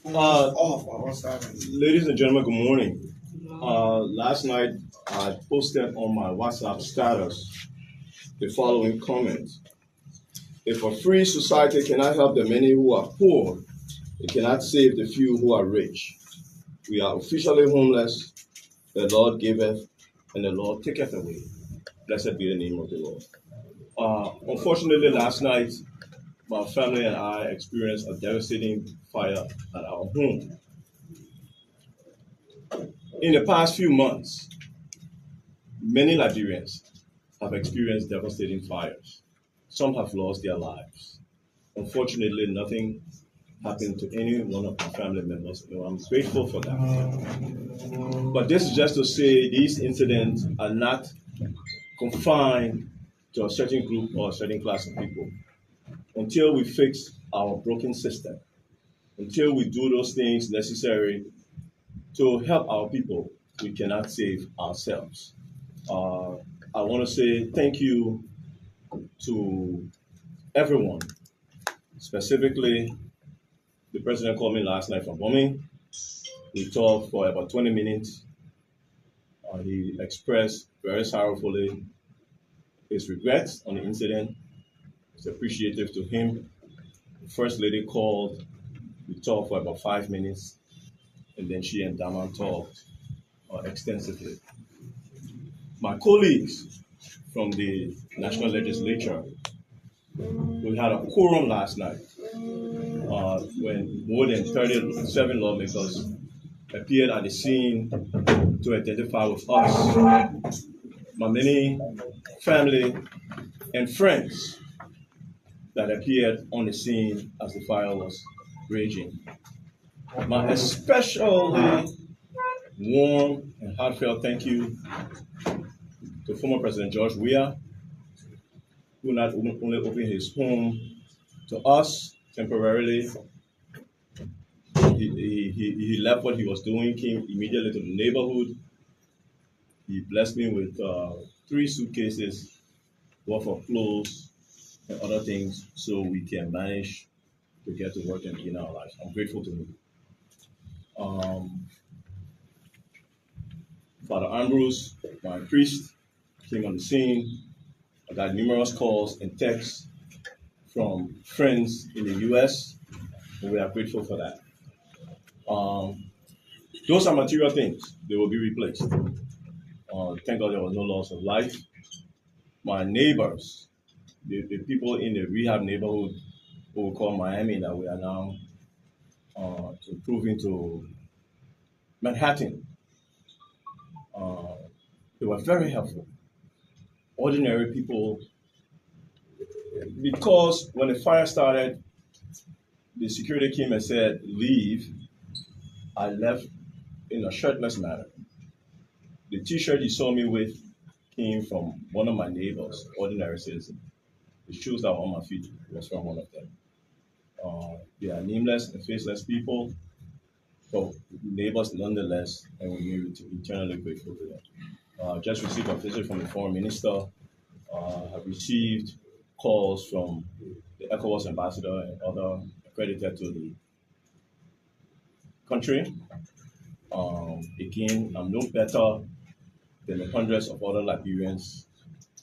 Ladies and gentlemen, good morning. Last night I posted on my WhatsApp status the following comment. If a free society cannot help the many who are poor, it cannot save the few who are rich. We are officially homeless. The Lord giveth and the Lord taketh away. Blessed be the name of the Lord. Unfortunately, last night my family and I experienced a devastating fire at our home. In the past few months, many Liberians have experienced devastating fires. Some have lost their lives. Unfortunately, nothing happened to any one of my family members, and I'm grateful for that. But this is just to say these incidents are not confined to a certain group or a certain class of people. Until we fix our broken system, until we do those things necessary to help our people, we cannot save ourselves. Uh, I want to say thank you to everyone. Specifically, the president called me last night from Bombing. We talked for about 20 minutes. He expressed very sorrowfully his regrets on the incident. It's appreciative to him. The First Lady called. We talked for about 5 minutes, and then she and Daman talked extensively. My colleagues from the National Legislature, we had a quorum last night when more than 37 lawmakers appeared at the scene to identify with us. My many family and friends that appeared on the scene as the fire was raging. My especially warm and heartfelt thank you to former President George Weah, who not only opened his home to us temporarily, he left what he was doing, came immediately to the neighborhood. He blessed me with 3 suitcases worth of clothes and other things so we can manage to get to work and begin our lives. I'm grateful to him. Father Ambrose, my priest, came on the scene. I got numerous calls and texts from friends in the US, and we are grateful for that. Those are material things. They will be replaced. Thank God there was no loss of life. My neighbors, the people in the rehab neighborhood who we call Miami that we are now improving to Manhattan, they were very helpful. Ordinary people, because when the fire started, the security came and said, leave. I left in a shirtless manner. The t-shirt you saw me with came from one of my neighbors, ordinary citizen. The shoes that were on my feet was from one of them. They are nameless and faceless people, but neighbors nonetheless, and we're eternally grateful to them. Just received a visit from the foreign minister. Have received calls from the ECOWAS ambassador and other accredited to the country. Again, I'm no better than the hundreds of other Liberians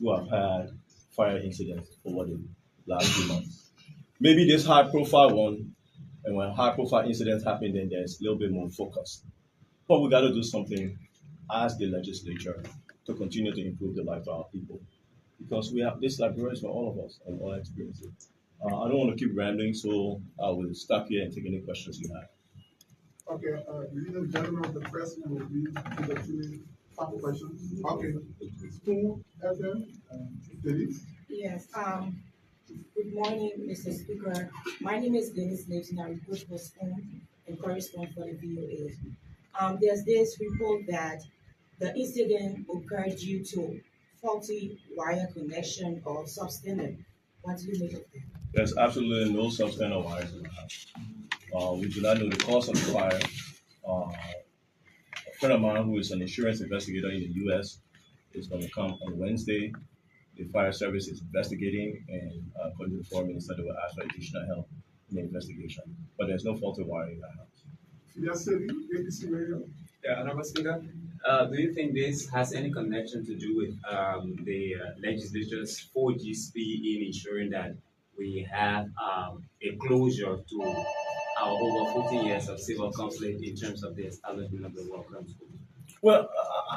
who have had fire incidents over the last few months. Maybe this high-profile one, and when high-profile incidents happen, then there's a little bit more focus. But we got to do something as the legislature to continue to improve the life of our people, because we have this library for all of us and all experiences. I don't want to keep rambling, so I will stop here and take any questions you have. Okay, ladies and gentlemen of the press, we will be conducting five questions. Okay, Spoon FM, Denise. Yes. Good morning, Mr. Speaker. My name is Dennis Newton. I report for Spoon and correspond for the VOA. There's this report that the incident occurred due to faulty wire connection or substandard. What do you make of that? There's absolutely no substandard wires in the house. We do not know the cause of the fire. A friend of mine who is an insurance investigator in the US is going to come on Wednesday. The fire service is investigating, and according to the foreign minister, they will ask for additional help in the investigation. But there's no faulty wiring in the house. Yes, City, ABC Radio. Yeah, Honorable Speaker, do you think this has any connection to do with the legislature's 4G speed in ensuring that we have a closure to our over 14 years of civil conflict in terms of the establishment of the World Cup School? Well,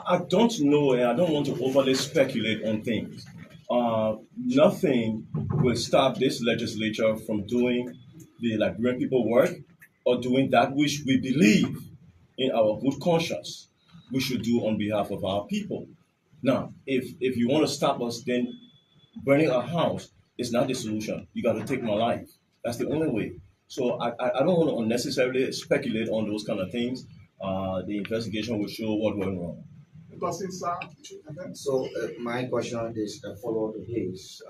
I don't know, and I don't want to overly speculate on things. Nothing will stop this legislature from doing the Liberian people work or doing that which we believe in our good conscience we should do on behalf of our people. Now, if you want to stop us, then burning a house is not the solution. You got to take my life. That's the only way. So I don't want to unnecessarily speculate on those kind of things. The investigation will show what went wrong. Because inside, okay. So my question is a follow to his.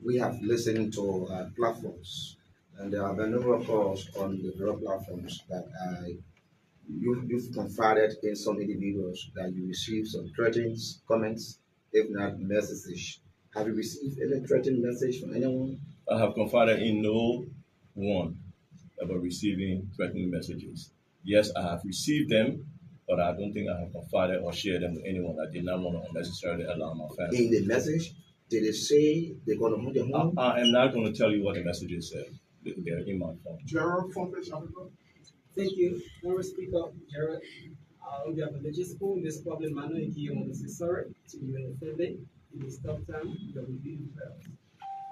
We have listened to platforms, and there have been numerous calls on the various platforms that you've confided in some individuals that you received some threatening comments, if not messages. Have you received any threatening message from anyone? I have confided in no one about receiving threatening messages. Yes, I have received them, but I don't think I have confided or shared them with anyone. I did not want to unnecessarily alarm my family. In the message, did they say they're going to hold your home? I am not going to tell you what the messages said. They're in my phone. Gerald from Fish Africa. Thank you, Honorable Speaker Jared. On behalf of the school, this problem manual want to say sorry to you and the family in this tough time that we live with.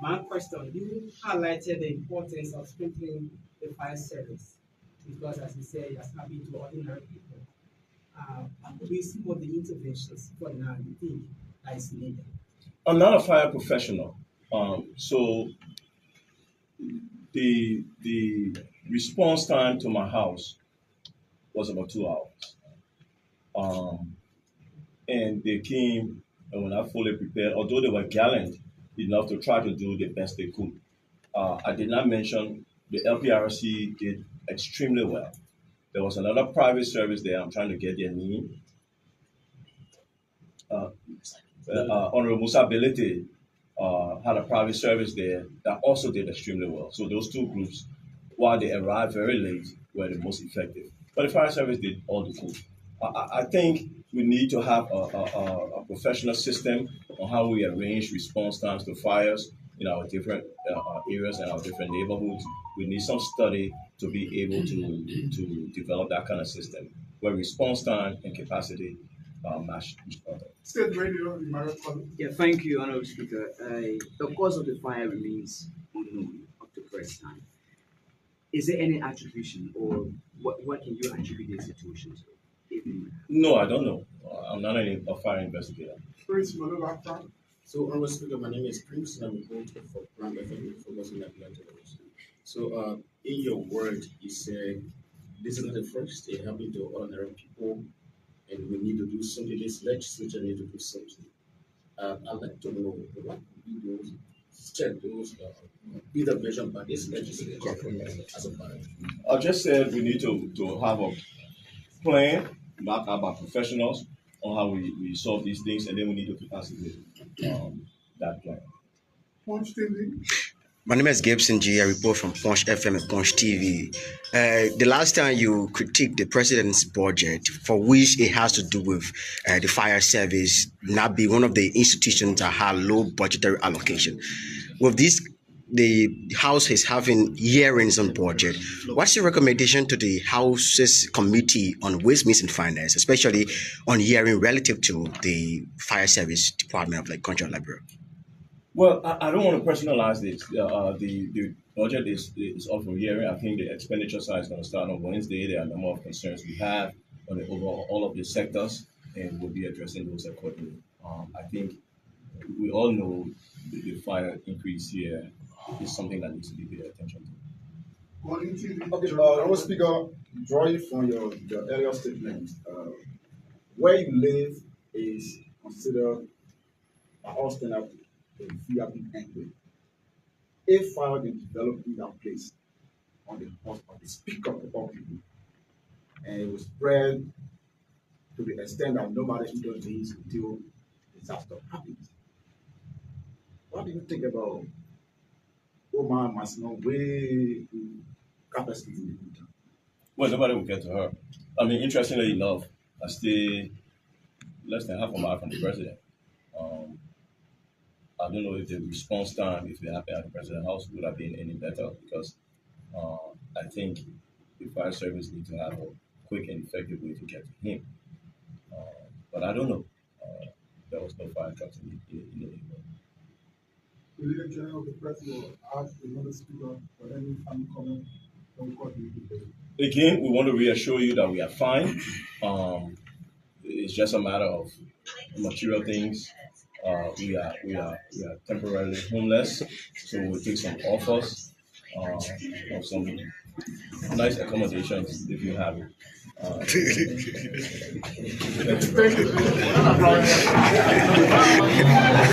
My question, you highlighted the importance of strengthening the fire service because, as you say, it's happening to ordinary people. What would be some of the interventions for now you think that is needed? I'm not a fire professional, so the response time to my house was about 2 hours. And they came, and when I fully prepared, although they were gallant enough to try to do the best they could. I did not mention the LPRC did extremely well. There was another private service there. I'm trying to get their name. Honorable Musa Belete had a private service there that also did extremely well. So those two groups, while they arrived very late, were the most effective. But the fire service did all the good. I think we need to have a professional system on how we arrange response times to fires in our different areas and our different neighborhoods. We need some study to be able to develop that kind of system where response time and capacity match each other. State Radio, you might call it. Yeah, thank you, Honorable Speaker. The cause of the fire remains unknown up to present time. Is there any attribution, or what can you attribute this situation to? No, I don't know. I'm not a fire investigator. Prince Manuel Akram. So, Honorable Speaker, my name is Prince, and I'm a reporter for Prime FM, focusing on Atlanta. So, in your word, you said this is not the first. It happened to ordinary people, and we need to do something. This legislature need to do something. I'd like to know what would be those steps, those intervention by this legislature as a body. I just said we need to have a plan mapped out by professionals on how we solve these things, and then we need to capacity that plan. Punch TV. My name is Gibson G. I report from Punch FM and Punch TV. The last time you critiqued the president's budget, for which it has to do with the fire service not being one of the institutions that had low budgetary allocation. With this, the House is having hearings on budget. What's your recommendation to the House's Committee on Ways, Means and Finance, especially on hearing relative to the fire service department of Country and Liberia? Well, I don't want to personalize this. The budget is up for hearing. I think the expenditure side is going to start on Wednesday. There are a number of concerns we have on the overall all of the sectors, and we'll be addressing those accordingly. I think we all know the fire increase here is something that needs to be paid attention to. Golden TV. Okay, Honorable Speaker, drawing from your earlier statement, where you live is considered by all standards a VIP entry. If fire is developed in that place on the part of the speaker of all people, and it will spread to the extent that nobody does this until disaster happens. What do you think about Omar Masino way to capacity in the future? Well, nobody will get to her. I mean, interestingly enough, I stay less than half a mile from the president. Um, I don't know if the response time, if it happened at the president's house, would have been any better because I think the fire service need to have a quick and effective way to get to him. But I don't know. There was no fire trucks in the neighborhood. The Leader General of the Press will ask another speaker for any final comment on what we did. Again, we want to reassure you that we are fine. It's just a matter of material things. We are temporarily homeless, so we'll take some offers of some nice accommodations if you have it. Thank you.